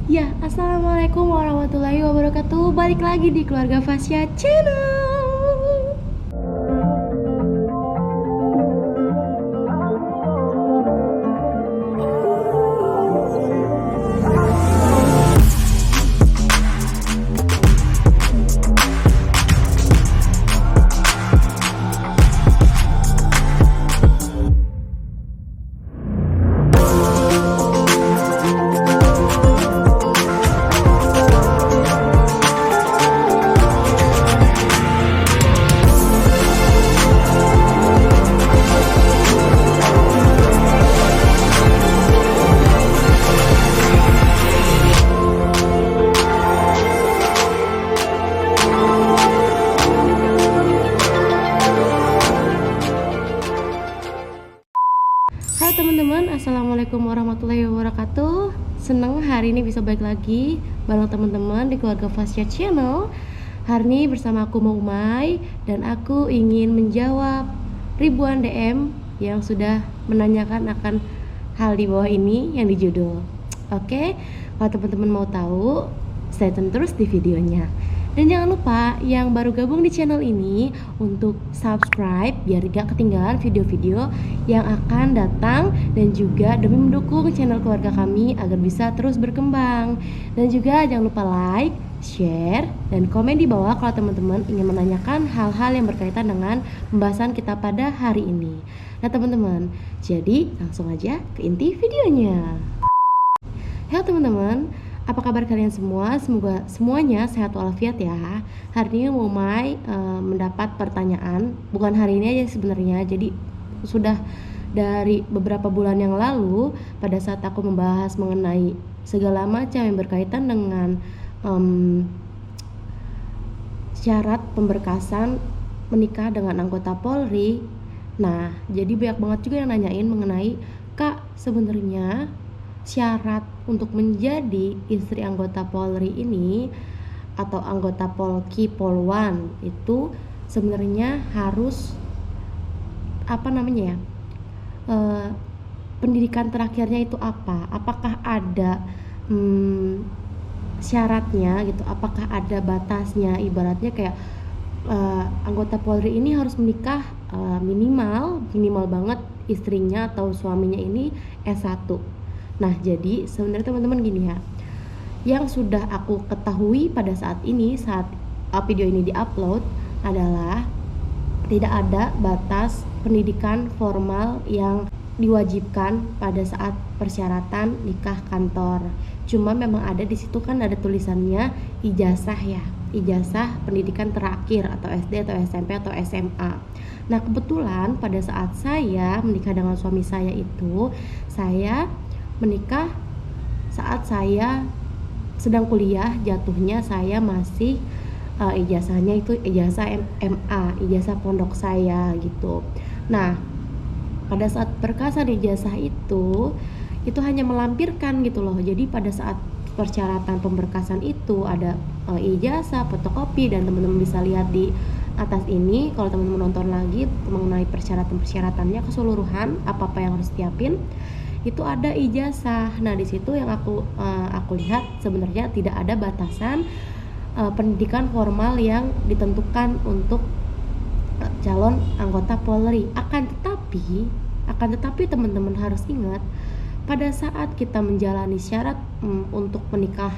Ya, assalamualaikum warahmatullahi wabarakatuh. Balik lagi di Keluarga Fasya Channel. Halo teman-teman, assalamualaikum warahmatullahi wabarakatuh. Seneng hari ini bisa balik lagi bareng teman-teman di Keluarga Fasya Channel. Hari ini bersama aku Maumai dan aku ingin menjawab ribuan DM yang sudah menanyakan akan hal di bawah ini yang di judul. Oke, kalau teman-teman mau tahu, stay tune terus di videonya. Dan jangan lupa yang baru gabung di channel ini untuk subscribe biar gak ketinggalan video-video yang akan datang, dan juga demi mendukung channel keluarga kami agar bisa terus berkembang. Dan juga jangan lupa like, share, dan komen di bawah kalau teman-teman ingin menanyakan hal-hal yang berkaitan dengan pembahasan kita pada hari ini. Nah teman-teman, jadi langsung aja ke inti videonya. Halo teman-teman, apa kabar kalian semua? Semoga semuanya sehat walafiat ya. Hari ini Maumai mendapat pertanyaan, bukan hari ini aja sebenarnya. Jadi sudah dari beberapa bulan yang lalu, pada saat aku membahas mengenai segala macam yang berkaitan dengan syarat pemberkasan menikah dengan anggota Polri. Nah, jadi banyak banget juga yang nanyain mengenai, Kak, sebenarnya syarat untuk menjadi istri anggota Polri ini atau anggota Polki Polwan itu sebenarnya harus pendidikan terakhirnya itu apa? Apakah ada syaratnya gitu? Apakah ada batasnya? Ibaratnya kayak anggota Polri ini harus menikah minimal banget istrinya atau suaminya ini S1. Nah, jadi sebenarnya teman-teman gini ya, yang sudah aku ketahui pada saat ini, saat video ini diupload, adalah tidak ada batas pendidikan formal yang diwajibkan pada saat persyaratan nikah kantor. Cuma memang ada di situ kan ada tulisannya ijazah ya, ijazah pendidikan terakhir atau SD atau SMP atau SMA. Nah, kebetulan pada saat saya menikah dengan suami saya itu, saya menikah saat saya sedang kuliah, jatuhnya saya masih ijazahnya itu ijazah MA, ijazah pondok saya gitu. Nah, pada saat perkasan ijazah itu hanya melampirkan gitu loh. Jadi pada saat persyaratan pemberkasan itu ada ijazah, fotokopi, dan teman-teman bisa lihat di atas ini kalau teman-teman nonton lagi mengenai persyaratan-persyaratannya keseluruhan, apa-apa yang harus siapin. Itu ada ijazah. Nah, di situ yang aku lihat sebenarnya tidak ada batasan pendidikan formal yang ditentukan untuk calon anggota Polri. Akan tetapi teman-teman harus ingat, pada saat kita menjalani syarat untuk menikah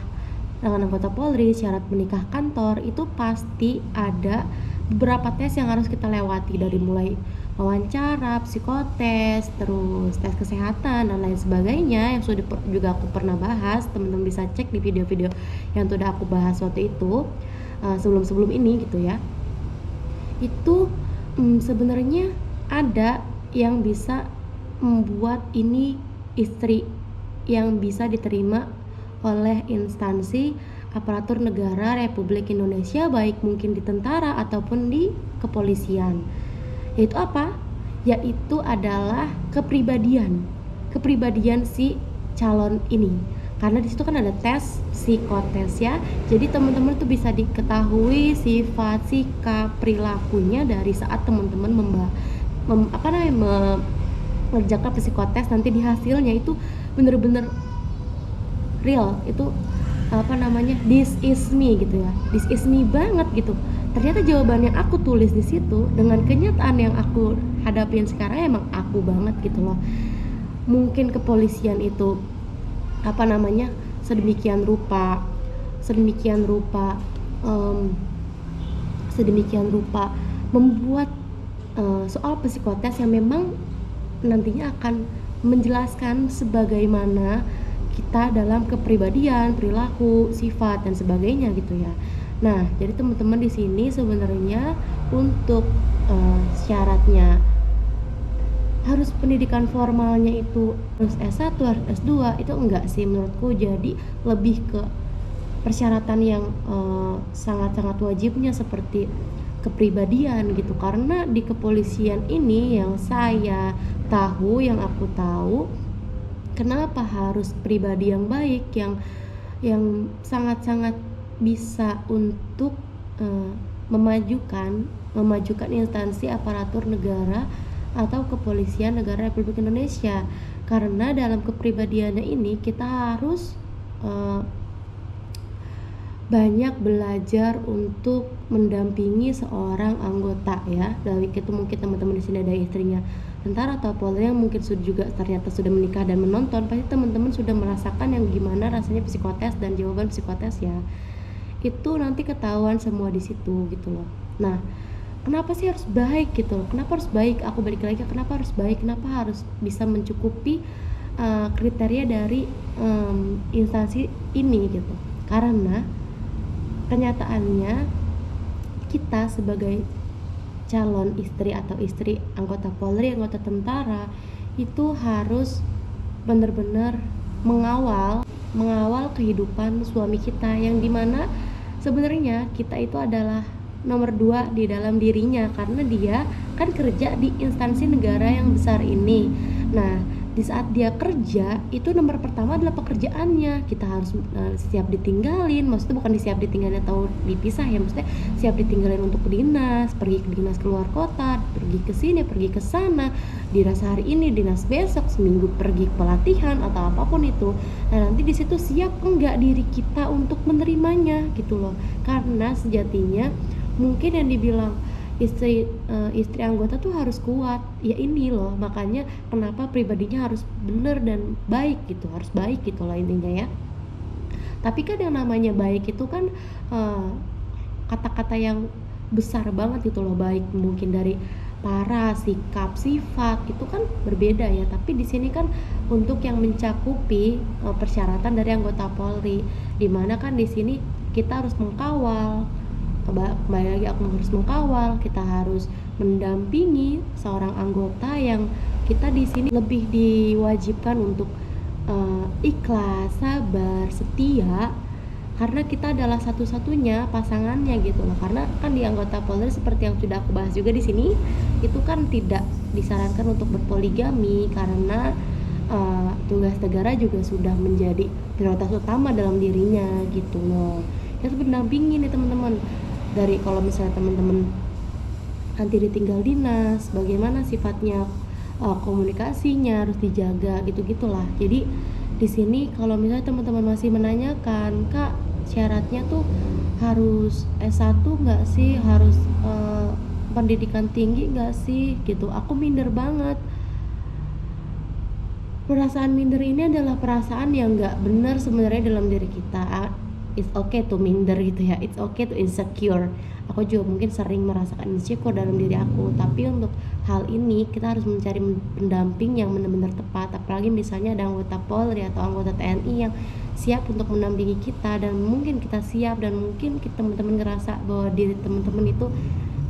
dengan anggota Polri, syarat menikah kantor, itu pasti ada beberapa tes yang harus kita lewati, dari mulai wawancara, psikotes, terus tes kesehatan dan lain sebagainya yang sudah juga aku pernah bahas. Teman-teman bisa cek di video-video yang sudah aku bahas waktu itu sebelum ini gitu ya. Itu sebenarnya ada yang bisa membuat ini istri yang bisa diterima oleh instansi aparatur negara Republik Indonesia, baik mungkin di tentara ataupun di kepolisian. Yaitu apa? Yaitu adalah kepribadian si calon ini. Karena di situ kan ada tes psikotes ya. Jadi teman-teman tuh bisa diketahui sifat, sikap, perilakunya dari saat teman-teman mengerjakan psikotes. Nanti di hasilnya itu bener-bener real, itu this is me gitu ya, this is me banget gitu. Ternyata jawaban yang aku tulis di situ dengan kenyataan yang aku hadapin sekarang emang aku banget gitu loh. Mungkin kepolisian itu sedemikian rupa sedemikian rupa em, sedemikian rupa membuat soal psikotes yang memang nantinya akan menjelaskan sebagaimana kita dalam kepribadian, perilaku, sifat dan sebagainya gitu ya. Nah, jadi teman-teman di sini sebenarnya untuk syaratnya harus pendidikan formalnya itu harus S1, harus S2 itu enggak sih menurutku. Jadi lebih ke persyaratan yang sangat-sangat wajibnya seperti kepribadian gitu. Karena di kepolisian ini yang saya tahu, yang aku tahu, kenapa harus pribadi yang baik yang sangat-sangat bisa untuk memajukan instansi aparatur negara atau kepolisian negara Republik Indonesia. Karena dalam kepribadiannya ini kita harus banyak belajar untuk mendampingi seorang anggota ya. Dari itu mungkin teman-teman di sini ada istrinya tentara atau Polri yang mungkin juga ternyata sudah menikah dan menonton, pasti teman-teman sudah merasakan yang gimana rasanya psikotes dan jawaban psikotes ya. Itu nanti ketahuan semua di situ gitu loh. Nah, kenapa sih harus baik gitu loh? Kenapa harus baik? Aku balik lagi, kenapa harus baik? Kenapa harus bisa mencukupi kriteria dari instansi ini gitu? Karena kenyataannya kita sebagai calon istri atau istri anggota Polri, anggota tentara itu harus benar-benar mengawal kehidupan suami kita, yang dimana sebenarnya kita itu adalah nomor 2 di dalam dirinya karena dia kan kerja di instansi negara yang besar ini. Nah, di saat dia kerja itu nomor pertama adalah pekerjaannya. Kita harus siap ditinggalin, maksudnya bukan siap ditinggalin atau dipisah ya, maksudnya siap ditinggalin untuk dinas, pergi ke dinas keluar kota, pergi ke sini, pergi ke sana, dinas hari ini, dinas besok, seminggu pergi pelatihan atau apapun itu. Nah, nanti di situ siap enggak diri kita untuk menerimanya gitu loh. Karena sejatinya mungkin yang dibilang istri anggota tuh harus kuat ya, ini loh makanya kenapa pribadinya harus bener dan baik gitu, harus baik gitu loh intinya ya. Tapi kan yang namanya baik itu kan kata-kata yang besar banget gitu loh. Baik mungkin dari para sikap, sifat itu kan berbeda ya, tapi di sini kan untuk yang mencakupi persyaratan dari anggota Polri, dimana kan di sini kita harus mengkawal, kembali lagi aku harus mengkawal, kita harus mendampingi seorang anggota yang kita di sini lebih diwajibkan untuk ikhlas, sabar, setia, karena kita adalah satu-satunya pasangannya gitu loh. Karena kan di anggota Polri seperti yang sudah aku bahas juga di sini, itu kan tidak disarankan untuk berpoligami karena tugas negara juga sudah menjadi prioritas utama dalam dirinya gitu loh. Kita mendampingi nih teman-teman, dari kalau misalnya teman-teman nanti ditinggal dinas, bagaimana sifatnya, komunikasinya harus dijaga gitu-gitulah. Jadi di sini kalau misalnya teman-teman masih menanyakan, Kak syaratnya tuh harus S1 nggak sih, harus pendidikan tinggi nggak sih gitu, aku minder banget. Perasaan minder ini adalah perasaan yang nggak benar sebenarnya dalam diri kita. It's okay to minder gitu ya, it's okay to insecure. Aku juga mungkin sering merasakan insecure dalam diri aku, tapi untuk hal ini kita harus mencari pendamping yang benar-benar tepat. Apalagi misalnya ada anggota Polri atau anggota TNI yang siap untuk mendampingi kita, dan mungkin kita siap, dan mungkin teman-teman ngerasa bahwa diri teman-teman itu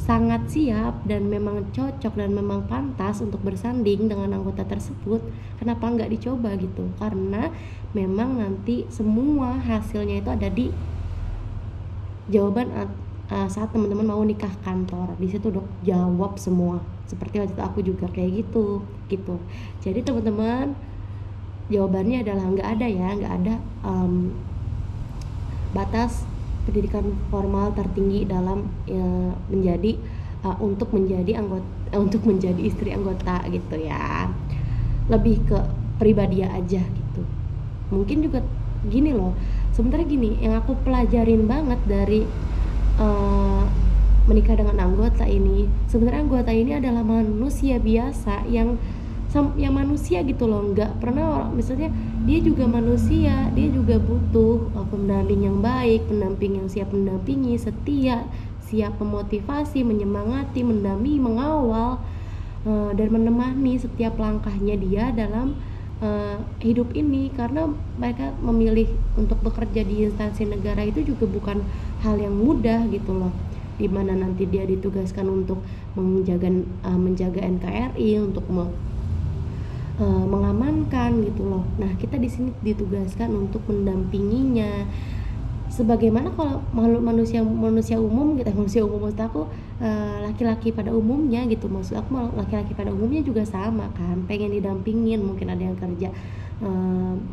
sangat siap dan memang cocok dan memang pantas untuk bersanding dengan anggota tersebut, kenapa nggak dicoba gitu? Karena memang nanti semua hasilnya itu ada di jawaban saat teman-teman mau nikah kantor. Di situ dok jawab semua, seperti waktu itu aku juga kayak gitu. Jadi teman-teman, jawabannya adalah nggak ada ya, nggak ada batas pendidikan formal tertinggi dalam menjadi untuk menjadi istri anggota gitu ya. Lebih ke pribadi aja gitu. Mungkin juga gini loh, sebenarnya gini, yang aku pelajarin banget dari uh, menikah dengan anggota ini, sebenarnya anggota ini adalah manusia biasa yang manusia gitu loh, nggak pernah misalnya dia juga manusia, dia juga butuh pendamping yang baik, pendamping yang siap mendampingi, setia, siap memotivasi, menyemangati, mendampingi, mengawal, dan menemani setiap langkahnya dia dalam hidup ini, karena mereka memilih untuk bekerja di instansi negara itu juga bukan hal yang mudah gitu loh, dimana nanti dia ditugaskan untuk menjaga NKRI, untuk mengamankan gitu loh. Nah, kita di sini ditugaskan untuk mendampinginya. Sebagaimana kalau makhluk manusia umum gitu, manusia umum maksud aku laki-laki pada umumnya gitu, maksud aku laki-laki pada umumnya juga sama kan, pengen didampingin. Mungkin ada yang kerja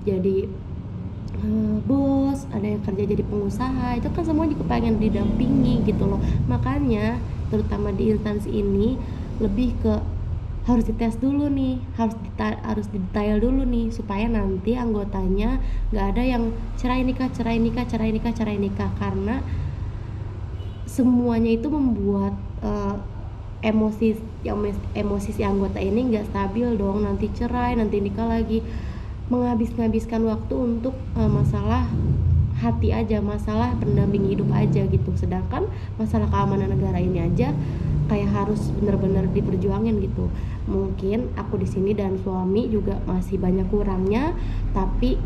jadi bos, ada yang kerja jadi pengusaha, itu kan semua juga pengen didampingi gitu loh. Makanya terutama di instansi ini lebih ke harus dites dulu nih, harus detail dulu nih, supaya nanti anggotanya nggak ada yang cerai nikah, karena semuanya itu membuat emosi si anggota ini nggak stabil dong, nanti cerai, nanti nikah lagi, menghabiskan waktu untuk masalah hati aja, masalah pendamping hidup aja gitu. Sedangkan masalah keamanan negara ini aja kayak harus benar-benar diperjuangin gitu. Mungkin aku di sini dan suami juga masih banyak kurangnya, tapi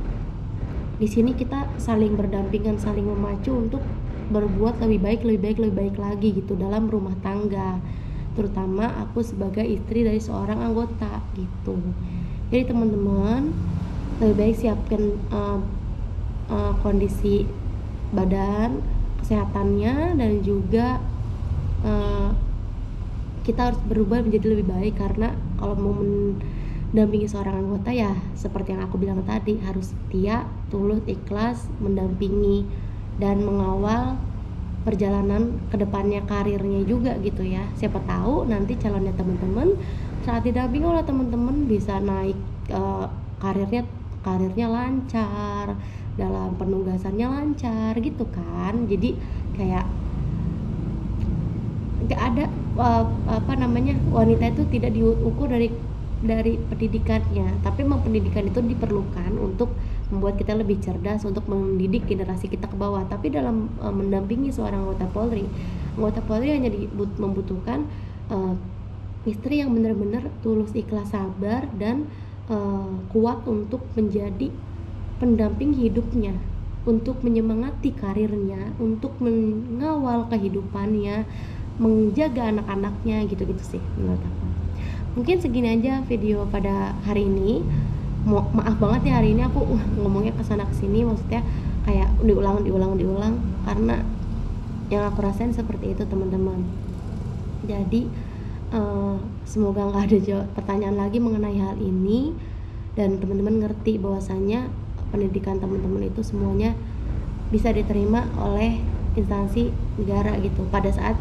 di sini kita saling berdampingan, saling memacu untuk berbuat lebih baik lagi gitu dalam rumah tangga. Terutama aku sebagai istri dari seorang anggota gitu. Jadi teman-teman, lebih baik siapkan kondisi badan, kesehatannya, dan juga kita harus berubah menjadi lebih baik. Karena kalau mau mendampingi seorang anggota ya seperti yang aku bilang tadi, harus setia, tulus, ikhlas mendampingi dan mengawal perjalanan kedepannya, karirnya juga gitu ya. Siapa tahu nanti calonnya teman-teman saat didampingi oleh teman-teman bisa naik karirnya lancar, dalam penugasannya lancar gitu kan. Jadi kayak nggak ada wanita itu tidak diukur dari pendidikannya, tapi memang pendidikan itu diperlukan untuk membuat kita lebih cerdas, untuk mendidik generasi kita ke bawah. Tapi dalam mendampingi seorang anggota Polri hanya membutuhkan istri yang benar-benar tulus, ikhlas, sabar, dan kuat untuk menjadi pendamping hidupnya, untuk menyemangati karirnya, untuk mengawal kehidupannya, menjaga anak-anaknya, gitu-gitu sih menurut aku. Mungkin segini aja video pada hari ini. Maaf banget ya hari ini aku ngomongnya kesana kesini, maksudnya kayak diulang karena yang aku rasain seperti itu teman-teman. Jadi semoga nggak ada pertanyaan lagi mengenai hal ini, dan teman-teman ngerti bahwasannya pendidikan teman-teman itu semuanya bisa diterima oleh instansi negara gitu pada saat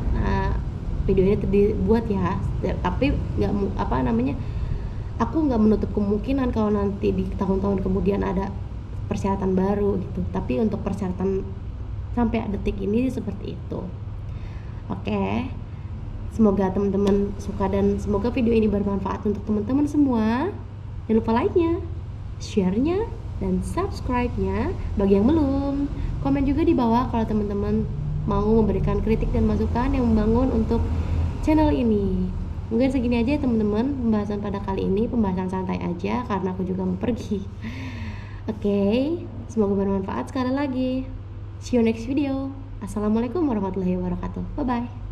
video ini dibuat ya. Tapi aku nggak menutup kemungkinan kalau nanti di tahun-tahun kemudian ada persyaratan baru gitu, tapi untuk persyaratan sampai detik ini seperti itu. Oke, semoga teman-teman suka dan semoga video ini bermanfaat untuk teman-teman semua. Jangan lupa like-nya, share-nya, dan subscribe-nya bagi yang belum. Komen juga di bawah kalau teman-teman mau memberikan kritik dan masukan yang membangun untuk channel ini. Mungkin segini aja ya teman-teman pembahasan pada kali ini, pembahasan santai aja karena aku juga mau pergi. Oke, semoga bermanfaat sekali lagi. See you next video. Assalamualaikum warahmatullahi wabarakatuh. Bye bye.